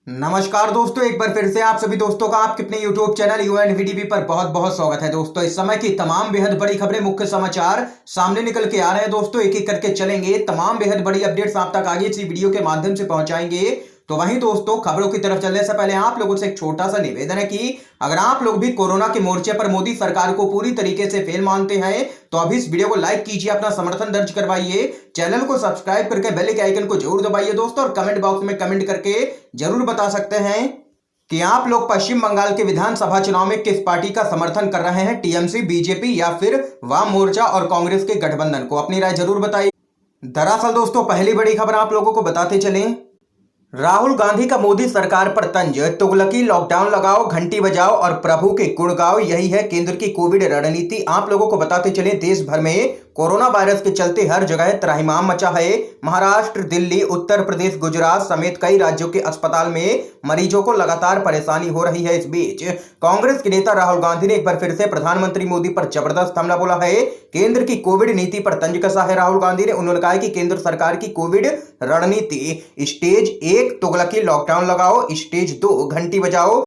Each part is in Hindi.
नमस्कार दोस्तों, एक बार फिर से आप सभी दोस्तों का आपके अपने YouTube चैनल यूएनवीटीवी पर बहुत बहुत स्वागत है। दोस्तों, इस समय की तमाम बेहद बड़ी खबरें, मुख्य समाचार सामने निकल के आ रहे हैं। दोस्तों, एक एक करके चलेंगे, तमाम बेहद बड़ी अपडेट्स आप तक आगे इसी वीडियो के माध्यम से पहुंचाएंगे। तो वहीं दोस्तों, खबरों की तरफ चलने से पहले आप लोगों से एक छोटा सा निवेदन है कि अगर आप लोग भी कोरोना के मोर्चे पर मोदी सरकार को पूरी तरीके से फेल मानते हैं तो अभी इस वीडियो को लाइक कीजिए, अपना समर्थन दर्ज करवाइए, चैनल को सब्सक्राइब करके बेल के आइकन को जरूर दबाइए दोस्तों, और कमेंट बॉक्स में कमेंट करके जरूर बता सकते हैं कि आप लोग पश्चिम बंगाल के विधानसभा चुनाव में किस पार्टी का समर्थन कर रहे हैं, टीएमसी, बीजेपी या फिर वाम मोर्चा और कांग्रेस के गठबंधन को। अपनी राय जरूर बताइए। दरअसल दोस्तों, पहली बड़ी खबर आप लोगों को बताते चलें, राहुल गांधी का मोदी सरकार पर तंज, तुगलकी, लॉकडाउन लगाओ, घंटी बजाओ और प्रभु के गुण गाओ, यही है केंद्र की कोविड रणनीति। आप लोगों को बताते चले, देश भर में कोरोना वायरस के चलते हर जगह त्राहिमाम मचा है। महाराष्ट्र, दिल्ली, उत्तर प्रदेश, गुजरात समेत कई राज्यों के अस्पताल में मरीजों को लगातार परेशानी हो रही है। इस बीच कांग्रेस के नेता राहुल गांधी ने एक बार फिर से प्रधानमंत्री मोदी पर जबरदस्त हमला बोला है। केंद्र की कोविड नीति पर तंज कसा है राहुल गांधी ने। उन्होंने कहा कि केंद्र सरकार की कोविड रणनीति स्टेज 1 तुगलकी, लॉकडाउन लगाओ, स्टेज 2 घंटी बजाओ,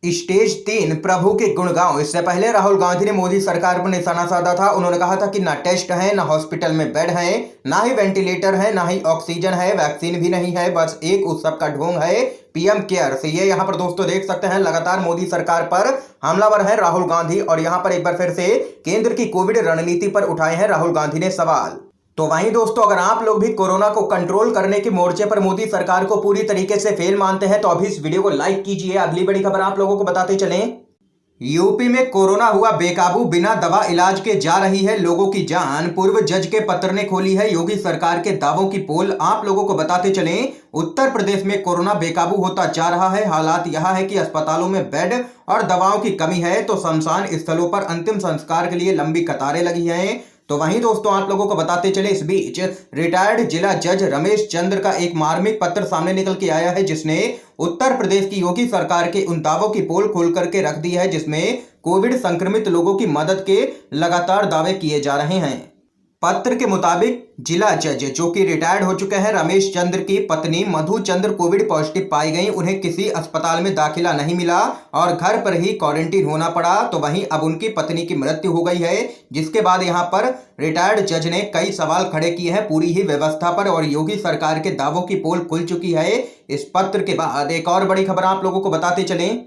स्टेज 3 प्रभु के गुण गाओ। इससे पहले राहुल गांधी ने मोदी सरकार पर निशाना साधा था। उन्होंने कहा था कि ना टेस्ट है, ना हॉस्पिटल में बेड है, ना ही वेंटिलेटर है, ना ही ऑक्सीजन है, वैक्सीन भी नहीं है, बस एक उत्सव का ढोंग है, पीएम केयर से। ये यहाँ पर दोस्तों देख सकते हैं, लगातार मोदी सरकार पर हमलावर है राहुल गांधी, और यहाँ पर एक बार फिर से केंद्र की कोविड रणनीति पर उठाए हैं राहुल गांधी ने सवाल। तो वहीं दोस्तों, अगर आप लोग भी कोरोना को कंट्रोल करने के मोर्चे पर मोदी सरकार को पूरी तरीके से फेल मानते हैं तो अभी इस वीडियो को लाइक कीजिए। अगली बड़ी खबर आप लोगों को बताते चलें, यूपी में कोरोना हुआ बेकाबू, बिना दवा इलाज के जा रही है लोगों की जान, पूर्व जज के पत्र ने खोली है योगी सरकार के दावों की पोल। आप लोगों को बताते चलें, उत्तर प्रदेश में कोरोना बेकाबू होता जा रहा है। हालात यह है कि अस्पतालों में बेड और दवाओं की कमी है, तो शमशान स्थलों पर अंतिम संस्कार के लिए लंबी कतारें लगी हैं। तो वहीं दोस्तों, आप लोगों को बताते चले, इस बीच रिटायर्ड जिला जज रमेश चंद्र का एक मार्मिक पत्र सामने निकल के आया है, जिसने उत्तर प्रदेश की योगी सरकार के उन दावों की पोल खोल करके रख दी है जिसमें कोविड संक्रमित लोगों की मदद के लगातार दावे किए जा रहे हैं। पत्र के मुताबिक जिला जज जो कि रिटायर्ड हो चुके हैं, रमेश चंद्र की पत्नी मधु चंद्र कोविड पॉजिटिव पाई गई। उन्हें किसी अस्पताल में दाखिला नहीं मिला और घर पर ही क्वारंटीन होना पड़ा। तो वहीं अब उनकी पत्नी की मृत्यु हो गई है, जिसके बाद यहां पर रिटायर्ड जज ने कई सवाल खड़े किए हैं पूरी ही व्यवस्था पर, और योगी सरकार के दावों की पोल खुल चुकी है। इस पत्र के बाद एक और बड़ी खबर आप लोगों को बताते चलें,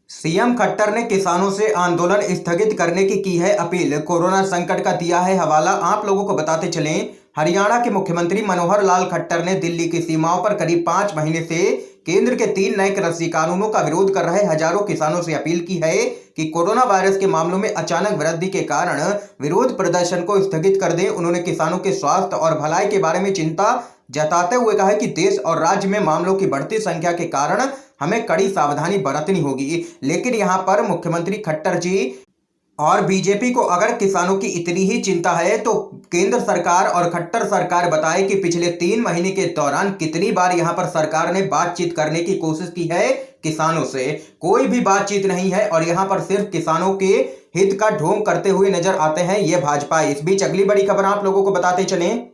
सीएम खट्टर ने किसानों से आंदोलन स्थगित करने की है अपील, कोरोना संकट का दिया है हवाला। आप लोगों को बताते चलें, हरियाणा के मुख्यमंत्री मनोहर लाल खट्टर ने दिल्ली की सीमाओं पर करीब 5 महीने से केंद्र के 3 नए कृषि कानूनों का विरोध कर रहे हजारों किसानों से अपील की है कि कोरोना वायरस के मामलों में अचानक वृद्धि के कारण विरोध प्रदर्शन को स्थगित कर दें। उन्होंने किसानों के स्वास्थ्य और भलाई के बारे में चिंता जताते हुए कहा कि देश और राज्य में मामलों की बढ़ती संख्या के कारण हमें कड़ी सावधानी बरतनी होगी। लेकिन यहां पर मुख्यमंत्री खट्टर जी और बीजेपी को अगर किसानों की इतनी ही चिंता है तो केंद्र सरकार और खट्टर सरकार बताए कि पिछले 3 महीने के दौरान कितनी बार यहां पर सरकार ने बातचीत करने की कोशिश की है किसानों से। कोई भी बातचीत नहीं है और यहां पर सिर्फ किसानों के हित का ढोंग करते हुए नजर आते हैं ये भाजपा। इस बीच अगली बड़ी खबर आप लोगों को बताते चलें,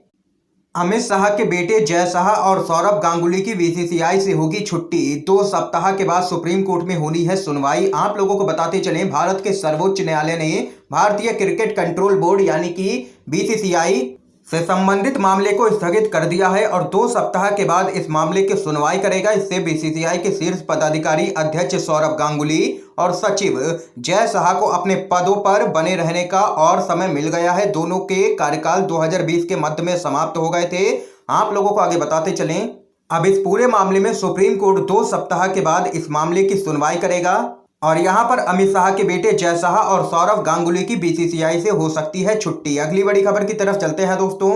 अमित शाह के बेटे जय शाह और सौरभ गांगुली की बीसीसीआई से होगी छुट्टी, 2 सप्ताह के बाद सुप्रीम कोर्ट में होनी है सुनवाई। आप लोगों को बताते चलें, भारत के सर्वोच्च न्यायालय ने भारतीय क्रिकेट कंट्रोल बोर्ड यानी कि बीसीसीआई से संबंधित मामले को स्थगित कर दिया है और 2 सप्ताह के बाद इस मामले की सुनवाई करेगा। इससे बीसीसीआई के शीर्ष पदाधिकारी अध्यक्ष सौरभ गांगुली और सचिव जय शाह को अपने पदों पर बने रहने का और समय मिल गया है। दोनों के कार्यकाल 2020 के मध्य में समाप्त हो गए थे। आप लोगों को आगे बताते चलें, अब इस पूरे मामले में सुप्रीम कोर्ट 2 सप्ताह के बाद इस मामले की सुनवाई करेगा और यहां पर अमित शाह के बेटे जय शाह और सौरभ गांगुली की बीसीसीआई से हो सकती है छुट्टी। अगली बड़ी खबर की तरफ चलते हैं दोस्तों,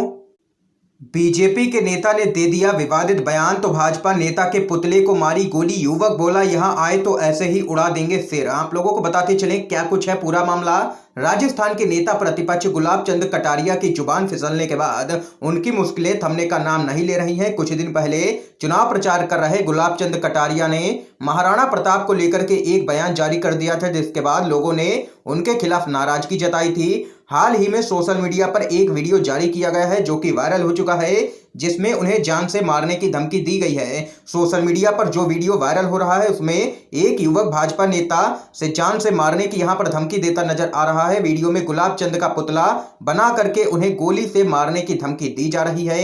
बीजेपी के नेता ने दे दिया विवादित बयान, तो भाजपा नेता के पुतले को मारी गोली, युवक बोला यहां आए तो ऐसे ही उड़ा देंगे सिर। आप लोगों को बताते चलें क्या कुछ है पूरा मामला। राजस्थान के नेता प्रतिपक्ष गुलाब चंद कटारिया की जुबान फिसलने के बाद उनकी मुश्किलें थमने का नाम नहीं ले रही हैं। कुछ दिन पहले चुनाव प्रचार कर रहे गुलाब चंद कटारिया ने महाराणा प्रताप को लेकर के एक बयान जारी कर दिया था, जिसके बाद लोगों ने उनके खिलाफ नाराजगी जताई थी। हाल ही में सोशल मीडिया पर एक वीडियो जारी किया गया है जो कि वायरल हो चुका है, जिसमें उन्हें जान से मारने की धमकी दी गई है। सोशल मीडिया पर जो वीडियो वायरल हो रहा है उसमें एक युवक भाजपा नेता से जान से मारने की यहां पर धमकी देता नजर आ रहा है। वीडियो में गुलाब चंद का पुतला बना करके उन्हें गोली से मारने की धमकी दी जा रही है।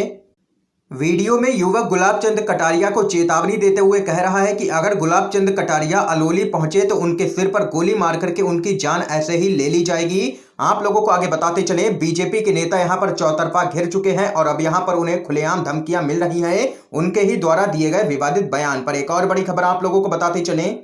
वीडियो में युवक गुलाब चंद कटारिया को चेतावनी देते हुए कह रहा है कि अगर गुलाब चंद कटारिया अलोली पहुंचे तो उनके सिर पर गोली मार करके उनकी जान ऐसे ही ले ली जाएगी। आप लोगों को आगे बताते चले, बीजेपी के नेता यहां पर चौतरफा घिर चुके हैं और अब यहां पर उन्हें खुलेआम धमकियां मिल रही हैं उनके ही द्वारा दिए गए विवादित बयान पर। एक और बड़ी खबर आप लोगों को बताते चले,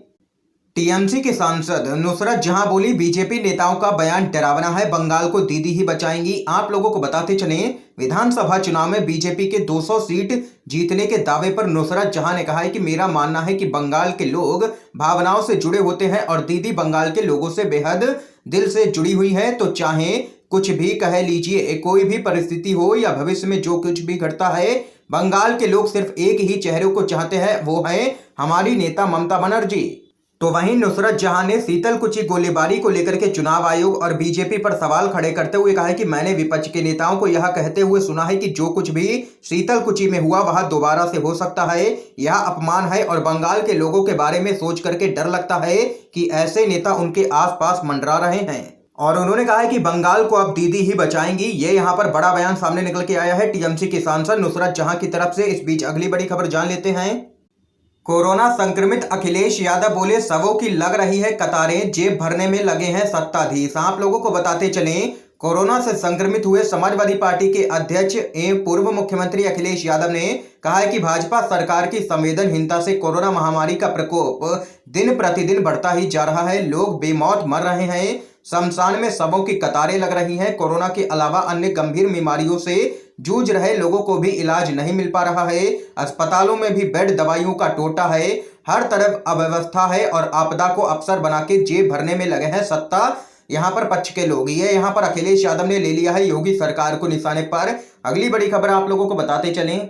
टीएमसी की सांसद नुसरत जहां बोली बीजेपी नेताओं का बयान डरावना है, बंगाल को दीदी ही बचाएंगी। आप लोगों को बताते चले, विधानसभा चुनाव में बीजेपी के 200 सीट जीतने के दावे पर नुसरत जहां ने कहा है कि मेरा मानना है कि बंगाल के लोग भावनाओं से जुड़े होते हैं और दीदी बंगाल के लोगों से बेहद दिल से जुड़ी हुई है। तो चाहे कुछ भी कह लीजिए, कोई भी परिस्थिति हो या भविष्य में जो कुछ भी घटता है, बंगाल के लोग सिर्फ एक ही चेहरे को चाहते हैं, वो है हमारी नेता ममता बनर्जी। तो वहीं नुसरत जहां ने शीतलकुची गोलीबारी को लेकर के चुनाव आयोग और बीजेपी पर सवाल खड़े करते हुए कहा है कि मैंने विपक्ष के नेताओं को यह कहते हुए सुना है कि जो कुछ भी शीतलकुची में हुआ वह दोबारा से हो सकता है, यह अपमान है और बंगाल के लोगों के बारे में सोच करके डर लगता है कि ऐसे नेता उनके आसपास मंडरा रहे हैं। और उन्होंने कहा है कि बंगाल को अब दीदी ही बचाएंगी। ये यहाँ पर बड़ा बयान सामने निकल के आया है टीएमसी की सांसद नुसरत जहां की तरफ से। इस बीच अगली बड़ी खबर जान लेते हैं। कोरोना संक्रमित अखिलेश यादव बोले शवों की लग रही है कतारें, जेब भरने में लगे हैं सत्ताधीश। आप लोगों को बताते चलें, कोरोना से संक्रमित हुए समाजवादी पार्टी के अध्यक्ष एवं पूर्व मुख्यमंत्री अखिलेश यादव ने कहा है कि भाजपा सरकार की संवेदनहीनता से कोरोना महामारी का प्रकोप दिन प्रतिदिन बढ़ता ही जा रहा है। लोग बेमौत मर रहे हैं, शमशान में शवों की कतारें लग रही हैं। कोरोना के अलावा अन्य गंभीर बीमारियों से जूझ रहे लोगों को भी इलाज नहीं मिल पा रहा है। अस्पतालों में भी बेड, दवाइयों का टोटा है, हर तरफ अव्यवस्था है और आपदा को अवसर बना के जेब भरने में लगे हैं सत्ता यहाँ पर पक्ष के लोग। ये यहाँ पर अखिलेश यादव ने ले लिया है योगी सरकार को निशाने पर। अगली बड़ी खबर आप लोगों को बताते चलें,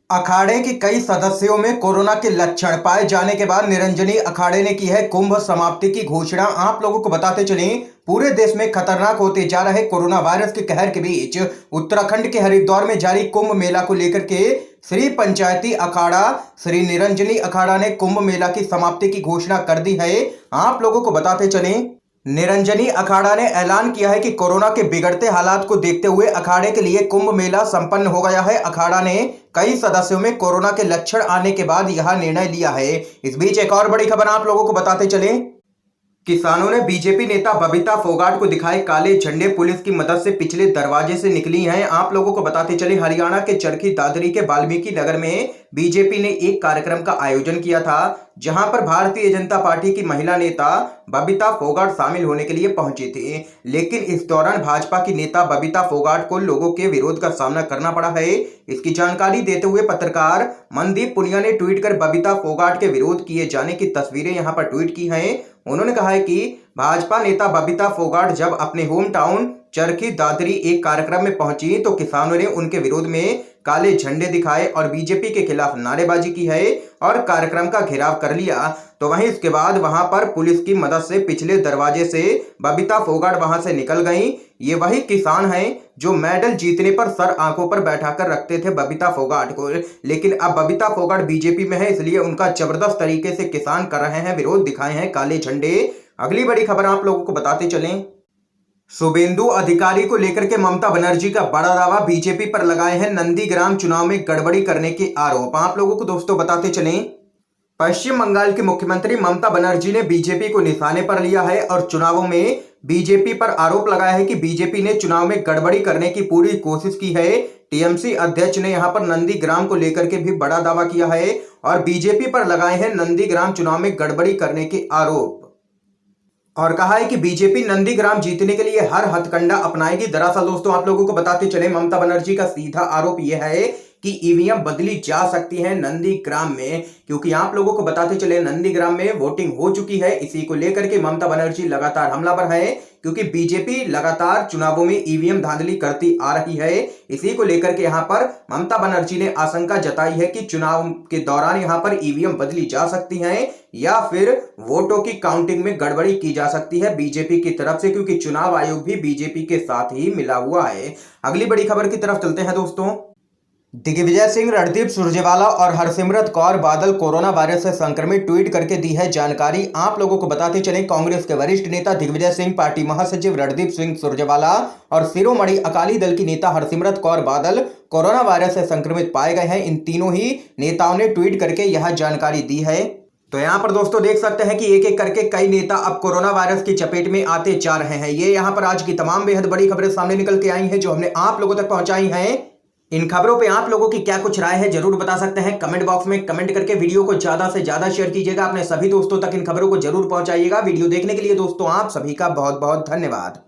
अखाड़े के कई सदस्यों में कोरोना के लक्षण पाए जाने के बाद निरंजनी अखाड़े ने की है कुंभ समाप्ति की घोषणा। आप लोगों को बताते चलें, पूरे देश में खतरनाक होते जा रहे कोरोना वायरस के कहर के बीच उत्तराखंड के हरिद्वार में जारी कुंभ मेला को लेकर के श्री पंचायती अखाड़ा श्री निरंजनी अखाड़ा ने कुंभ मेला की समाप्ति की घोषणा कर दी है। आप लोगों को बताते चलें, निरंजनी अखाड़ा ने ऐलान किया है कि कोरोना के बिगड़ते हालात को देखते हुए अखाड़े के लिए कुंभ मेला संपन्न हो गया है। अखाड़ा ने कई सदस्यों में कोरोना के लक्षण आने के बाद यह निर्णय लिया है। इस बीच एक और बड़ी खबर आप लोगों को बताते चले, किसानों ने बीजेपी नेता बबीता फोगाट को दिखाए काले झंडे, पुलिस की मदद से पिछले दरवाजे से निकली हैं। आप लोगों को बताते चले, हरियाणा के चरखी दादरी के वाल्मीकि नगर में बीजेपी ने एक कार्यक्रम का आयोजन किया था जहां पर भारतीय जनता पार्टी की महिला नेता बबीता फोगाट शामिल होने के लिए पहुंची थी। लेकिन इस दौरान भाजपा की नेता बबीता फोगाट को लोगों के विरोध का सामना करना पड़ा है। इसकी जानकारी देते हुए पत्रकार मनदीप पुनिया ने ट्वीट कर बबीता फोगाट के विरोध किए जाने की तस्वीरें यहां पर ट्वीट की हैं। उन्होंने कहा है कि भाजपा नेता बबीता फोगाट जब अपने होम टाउन चरखी दादरी एक कार्यक्रम में पहुंची तो किसानों ने उनके विरोध में काले झंडे दिखाए और बीजेपी के खिलाफ नारेबाजी की है और कार्यक्रम का घेराव कर लिया। तो वहीं इसके बाद वहां पर पुलिस की मदद से पिछले दरवाजे से बबीता फोगाट वहां से निकल गई। ये वही किसान हैं जो मेडल जीतने पर सर आंखों पर बैठाकर रखते थे बबीता फोगाट को, लेकिन अब बबीता फोगाट बीजेपी में है, इसलिए उनका जबरदस्त तरीके से किसान कर रहे हैं विरोध, दिखाए हैं काले झंडे। अगली बड़ी खबर आप लोगों को बताते चलें, शुभेंदु अधिकारी को लेकर के ममता बनर्जी का बड़ा दावा, बीजेपी पर लगाए हैं नंदीग्राम चुनाव में गड़बड़ी करने के आरोप। आप लोगों को दोस्तों बताते चलें, पश्चिम बंगाल की मुख्यमंत्री ममता बनर्जी ने बीजेपी को निशाने पर लिया है और चुनावों में बीजेपी पर आरोप लगाया है कि बीजेपी ने चुनाव में गड़बड़ी करने की पूरी कोशिश की है। टीएमसी अध्यक्ष ने यहां पर नंदीग्राम को लेकर के भी बड़ा दावा किया है और बीजेपी पर लगाए हैं नंदीग्राम चुनाव में गड़बड़ी करने के आरोप और कहा है कि बीजेपी नंदीग्राम जीतने के लिए हर हथकंडा अपनाएगी। दरअसल दोस्तों आप लोगों को बताते चले, ममता बनर्जी का सीधा आरोप यह है कि ईवीएम बदली जा सकती है नंदीग्राम में, क्योंकि आप लोगों को बताते चले नंदीग्राम में वोटिंग हो चुकी है। इसी को लेकर के ममता बनर्जी लगातार हमलावर है, क्योंकि बीजेपी लगातार चुनावों में ईवीएम धांधली करती आ रही है। इसी को लेकर के यहां पर ममता बनर्जी ने आशंका जताई है कि चुनाव के दौरान यहां पर ईवीएम बदली जा सकती हैं या फिर वोटों की काउंटिंग में गड़बड़ी की जा सकती है बीजेपी की तरफ से, क्योंकि चुनाव आयोग भी बीजेपी के साथ ही मिला हुआ है। अगली बड़ी खबर की तरफ चलते हैं दोस्तों, दिग्विजय सिंह, रणदीप सुरजेवाला और हरसिमरत कौर बादल कोरोना वायरस से संक्रमित, ट्वीट करके दी है जानकारी। आप लोगों को बताते चलें, कांग्रेस के वरिष्ठ नेता दिग्विजय सिंह, पार्टी महासचिव रणदीप सिंह सुरजेवाला और शिरोमणि अकाली दल की नेता हरसिमरत कौर बादल कोरोना वायरस से संक्रमित पाए गए हैं। इन तीनों ही नेताओं ने ट्वीट करके यह जानकारी दी है। तो यहाँ पर दोस्तों देख सकते हैं कि एक एक करके कई नेता अब कोरोना वायरस की चपेट में आते जा रहे हैं। ये यहाँ पर आज की तमाम बेहद बड़ी खबरें सामने निकल के आई हैं, जो हमने आप लोगों तक पहुंचाई हैं। इन खबरों पे आप लोगों की क्या कुछ राय है, जरूर बता सकते हैं कमेंट बॉक्स में कमेंट करके। वीडियो को ज्यादा से ज्यादा शेयर कीजिएगा, अपने सभी दोस्तों तक इन खबरों को जरूर पहुंचाइएगा। वीडियो देखने के लिए दोस्तों आप सभी का बहुत बहुत धन्यवाद।